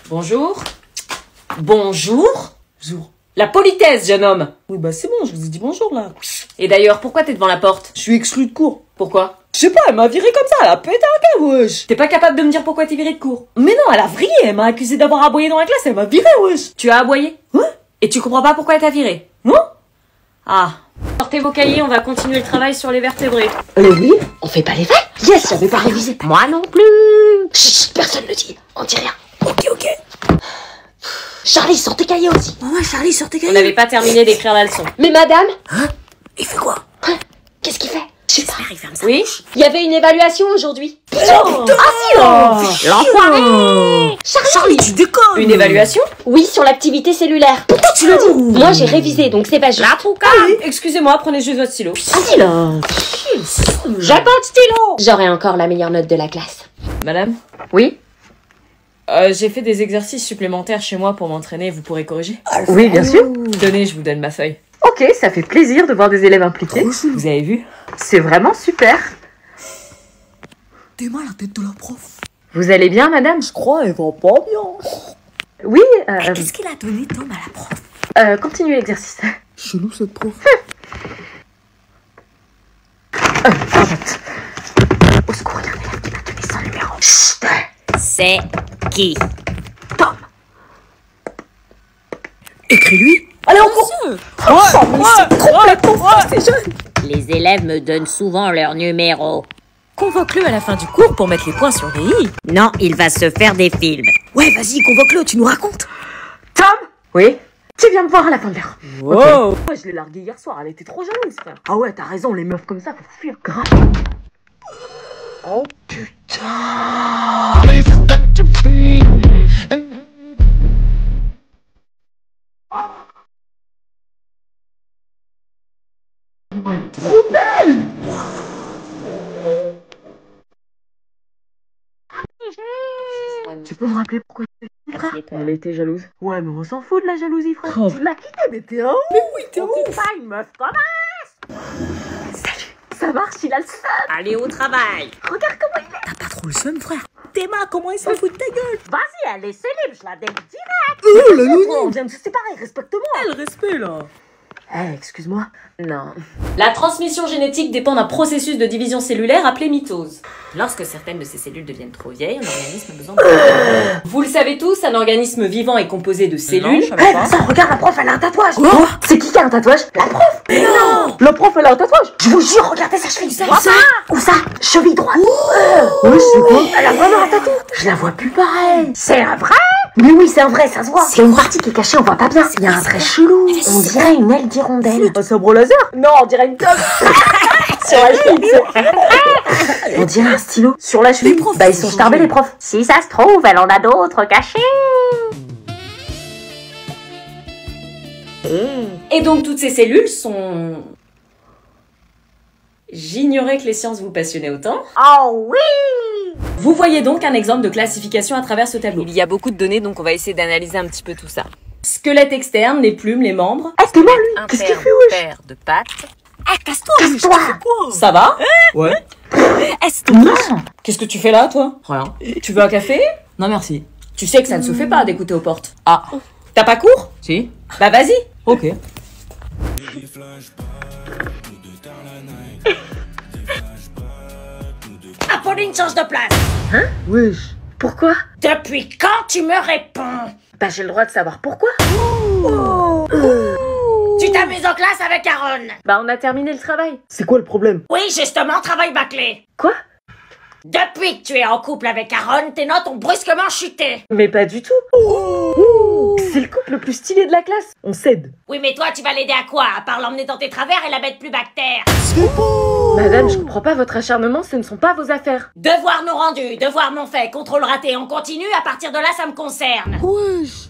Bonjour. Bonjour. Bonjour. La politesse, jeune homme. Oui, bah c'est bon, je vous ai dit bonjour là. Et d'ailleurs, pourquoi t'es devant la porte? Je suis exclu de cours. Pourquoi? Je sais pas, elle m'a viré comme ça, elle a pété un câble, wesh. T'es pas capable de me dire pourquoi t'es viré de cours? Mais non, elle a vrillé, elle m'a accusé d'avoir aboyé dans la classe, elle m'a viré, wesh. Tu as aboyé? Ouais. Et tu comprends pas pourquoi elle t'a viré? Non? Ah. Sortez vos cahiers, on va continuer le travail sur les vertébrés. Oui, on fait pas les vrais. Yes, j'avais pas révisé. Moi non plus. Chut, personne ne dit. On dit rien. Ok. Charlie, sors tes cahiers aussi. Ouais, Charlie, sors tes On cahiers. n'avait pas terminé d'écrire la leçon. Mais madame, Il fait quoi? qu'est-ce qu'il fait? Je sais pas. Il ferme ça. Oui? Il y avait une évaluation aujourd'hui. L'enfoiré! Charlie, tu déconnes. Une évaluation? Oui, sur l'activité cellulaire. Pourquoi tu le dis? Moi, j'ai révisé, donc c'est pas juste. Excusez-moi, prenez juste votre stylo. Vas-y là. J'ai pas de stylo. J'aurai encore la meilleure note de la classe. Madame? Oui? J'ai fait des exercices supplémentaires chez moi pour m'entraîner, vous pourrez corriger? Oui, bien sûr. Tenez, je vous donne ma feuille. Ok, ça fait plaisir de voir des élèves impliqués. Vous avez vu? C'est vraiment super. T'es mal la tête de la prof. Vous allez bien, madame? Je crois, elle va pas bien. Oui, Qu'est-ce qu'il a donné, Tom, à la prof? continuez l'exercice. Chelou cette prof. Au secours, il y a un élève qui m'a donné son numéro. Chut. C'est qui? Tom. Écris-lui. Allez, on court. Les élèves me donnent souvent leur numéro. Convoque-le à la fin du cours pour mettre les points sur les i. Non, il va se faire des films. Ouais, vas-y, convoque-le, tu nous racontes. Tom? Oui? Tu viens me voir à la fin de l'heure. Wow. Ouais, je l'ai larguée hier soir, elle était trop jalouse, frère. Ah ouais, t'as raison, les meufs comme ça, faut fuir. Grave. Oh putain. Tu peux me rappeler pourquoi tu t'es frère? Elle était jalouse. Ouais, mais on s'en fout de la jalousie, frère. Oh. Tu l'as quitté, mais t'es un ouf. Mais oui, t'es ouf. T'es pas une meuf comme ça. Salut, ça marche, il a le seum. Allez au travail. Regarde comment il est. T'as pas trop le seum, frère. Théma, comment il s'en fout de ta gueule? Vas-y, elle est célèbre, je la délire direct. La On nounou. vient de se séparer, respecte-moi. Le respect, là. Eh, excuse-moi. Non. La transmission génétique dépend d'un processus de division cellulaire appelé mitose. Lorsque certaines de ces cellules deviennent trop vieilles, un organisme a besoin de... Vous le savez tous, un organisme vivant est composé de cellules. Eh, ça, regarde, la prof, elle a un tatouage. Quoi? C'est qui a un tatouage? La prof. Mais non. La prof, elle a un tatouage. Je vous jure, regardez sa cheville. ça? Où ça? Cheville droite. Oui, c'est quoi? Elle a vraiment un tatou. Je la vois plus pareil. C'est un vrai? Mais oui, c'est un vrai, ça se voit. Il y a une partie qui est cachée, on voit pas bien. Il y a un trait chelou. On dirait une aile d'hirondelle. Un sabre laser? Non, on dirait une toque. Sur la cheville. On dirait un stylo. Sur la cheville. profs, Bah, ils sont starbés, les profs. Si ça se trouve, elle en a d'autres cachés. Et donc toutes ces cellules sont... J'ignorais que les sciences vous passionnaient autant. Oh oui. Vous voyez donc un exemple de classification à travers ce tableau. Il y a beaucoup de données, donc on va essayer d'analyser un petit peu tout ça. Squelette externe, les plumes, les membres. Eh, t'es moi, lui. Qu'est-ce qu'il fait, wesh? Paire de pattes. Casse-toi, mais je te Casse-toi. fais quoi? Ça va? Ouais. Non. Qu'est-ce que tu fais là, toi? Rien. Tu veux un café? Non, merci. Tu sais que ça ne se fait pas d'écouter aux portes. Ah. T'as pas cours? Si. Bah vas-y. Ok. Apolline, change de place. Wesh. Pourquoi? Depuis quand tu me réponds? Bah, j'ai le droit de savoir pourquoi. Tu t'amuses en classe avec Aaron. Bah, on a terminé le travail. C'est quoi le problème? Oui, justement, travail bâclé. Quoi? Depuis que tu es en couple avec Aaron, tes notes ont brusquement chuté. Mais pas du tout. C'est le couple le plus stylé de la classe. On cède. Oui, mais toi, tu vas l'aider à quoi? À part l'emmener dans tes travers et la mettre plus bactère. Madame, je comprends pas votre acharnement, ce ne sont pas vos affaires. Devoir non rendu, devoir non fait, contrôle raté, on continue, à partir de là, ça me concerne. Wesh.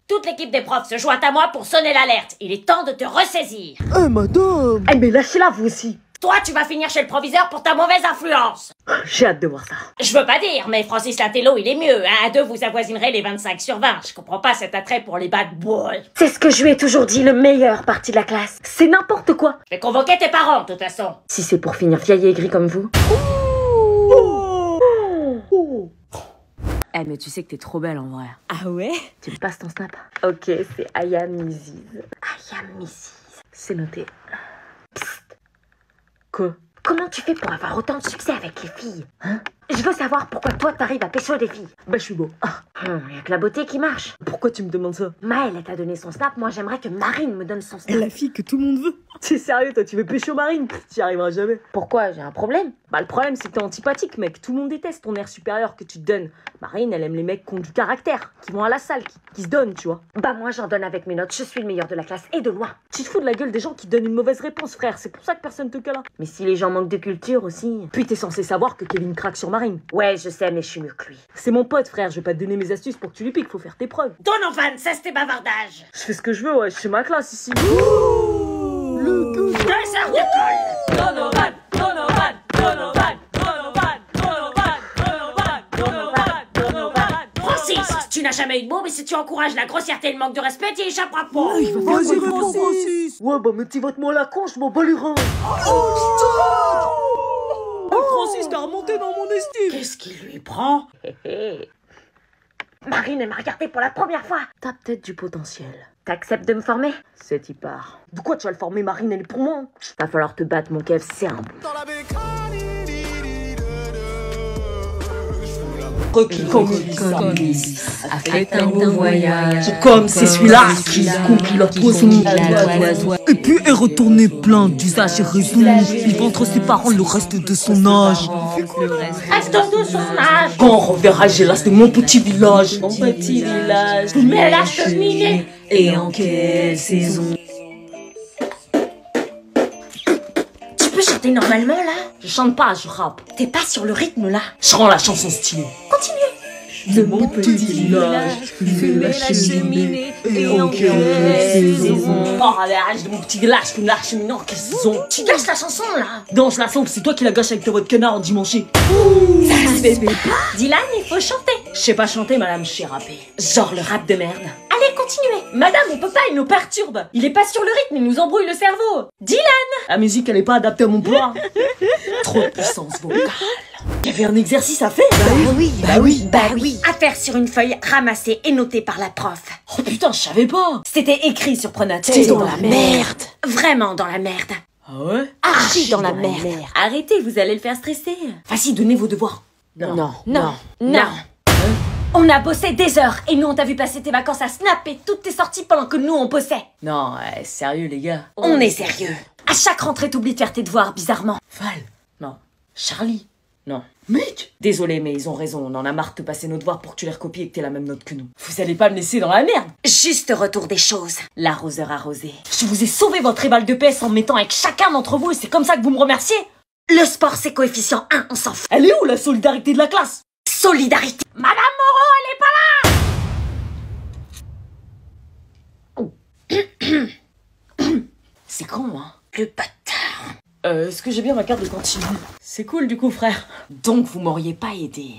Toute l'équipe des profs se joint à moi pour sonner l'alerte. Il est temps de te ressaisir. Eh, madame. Eh, mais lâchez-la, vous aussi. Toi, tu vas finir chez le proviseur pour ta mauvaise influence. J'ai hâte de voir ça. Je veux pas dire, mais Francis Latello, il est mieux. Hein. À deux, vous avoisinerez les 25 sur 20. Je comprends pas cet attrait pour les bad boys. C'est ce que je lui ai toujours dit, le meilleur parti de la classe. C'est n'importe quoi. Je vais convoquer tes parents, de toute façon. Si c'est pour finir vieille et aigrie comme vous. Eh, mais tu sais que t'es trop belle en vrai. Ah ouais? Tu me passes ton snap? Ok, c'est Aya Mrs. Aya Mrs. C'est noté. Psst. Quoi? Comment tu fais pour avoir autant de succès avec les filles? Hein? Je veux savoir pourquoi toi t'arrives à pécho des filles. Bah je suis beau. Y'a que la beauté qui marche. Pourquoi tu me demandes ça? Maëlle, elle t'a donné son snap, moi j'aimerais que Marine me donne son snap. La fille que tout le monde veut. T'es sérieux, toi, tu veux pécho Marine? T'y arriveras jamais. Pourquoi? J'ai un problème? Bah le problème c'est que t'es antipathique mec, tout le monde déteste ton air supérieur que tu te donnes. Marine elle aime les mecs qui ont du caractère, qui vont à la salle, qui se donnent tu vois. Bah moi j'en donne avec mes notes, je suis le meilleur de la classe et de loin. Tu te fous de la gueule des gens qui donnent une mauvaise réponse frère, c'est pour ça que personne te câlin. Mais si les gens manquent de culture aussi... Puis t'es censé savoir que Kevin craque sur Marine. Ouais je sais mais je suis mieux que lui. C'est mon pote frère, je vais pas te donner mes astuces pour que tu lui piques, faut faire tes preuves. Donovan, cesse tes bavardages. Je fais ce que je veux ouais, c'est ma classe ici. Deux heures d'école. Donovan, Donovan, Donovan, Donovan, Donovan, Donovan, Donovan, Donovan. Francis, tu n'as jamais eu de mots, mais si tu encourages la grossièreté et le manque de respect, tu y échapperas pas. Vas-y Francis. Ouais bah mais petit vote-moi la con, je m'en bats les reins. Francis t'as remonté dans mon estime. Qu'est-ce qui lui prend? Marine elle m'a regardé pour la première fois. T'as peut-être du potentiel. T'acceptes de me former? C'est y part. De quoi tu vas le former Marine, elle est pour moi? Va falloir te battre mon Kev, c'est un bon. A fait un beau voyage. Comme c'est celui-là qui conquit la poison. Et puis est retourné plein d'usage et raison. Vivant entre ses parents le reste de son âge. Reste de son âge. Quand on reverra, j'ai là, c'est mon petit village. Mon petit village. Mais là, je te miner. Et en quelle saison? Tu peux chanter normalement là? Je chante pas, je rappe. T'es pas sur le rythme là? Je rends la chanson stylée. De mon petit village, fumer la cheminée et en quelle saison? Oh, allez, arrête de mon petit village, fume la cheminée en quelle saison? Tu gâches la chanson là? Non, je la sens, c'est toi qui la gâches avec ta voix de canard en dimanche. Dylan, il faut chanter. Je sais pas chanter, madame, je sais rapper. Genre le rap de merde. Allez, continuez. Madame, on peut pas, il nous perturbe. Il est pas sur le rythme, il nous embrouille le cerveau. Dylan! La musique, elle est pas adaptée à mon poids. Trop de puissance vocale. Il y avait un exercice à faire. Bah oui. À faire sur une feuille ramassée et notée par la prof. Oh putain, je savais pas. C'était écrit sur Pronatel. T'es dans la merde. Vraiment dans la merde. Ah ouais? Archi dans la merde. Arrêtez, vous allez le faire stresser. Vas-y, donnez vos devoirs. Non. On a bossé des heures et nous on t'a vu passer tes vacances à snapper toutes tes sorties pendant que nous on bossait. Non, sérieux les gars. On est sérieux. À chaque rentrée t'oublies de faire tes devoirs bizarrement. Val. Non. Charlie. Non. Mec. Désolé mais ils ont raison, on en a marre de te passer nos devoirs pour que tu les recopies et que t'aies la même note que nous. Vous allez pas me laisser dans la merde. Juste retour des choses. L'arroseur arrosé. Je vous ai sauvé votre éval de PS en me mettant avec chacun d'entre vous et c'est comme ça que vous me remerciez. Le sport c'est coefficient 1, on s'en fout. Elle est où la solidarité de la classe? Solidarité. Madame Moreau, elle est pas là. C'est con, hein. Le bâtard. Est-ce que j'ai bien ma carte de cantine? C'est cool du coup frère. Donc vous m'auriez pas aidé.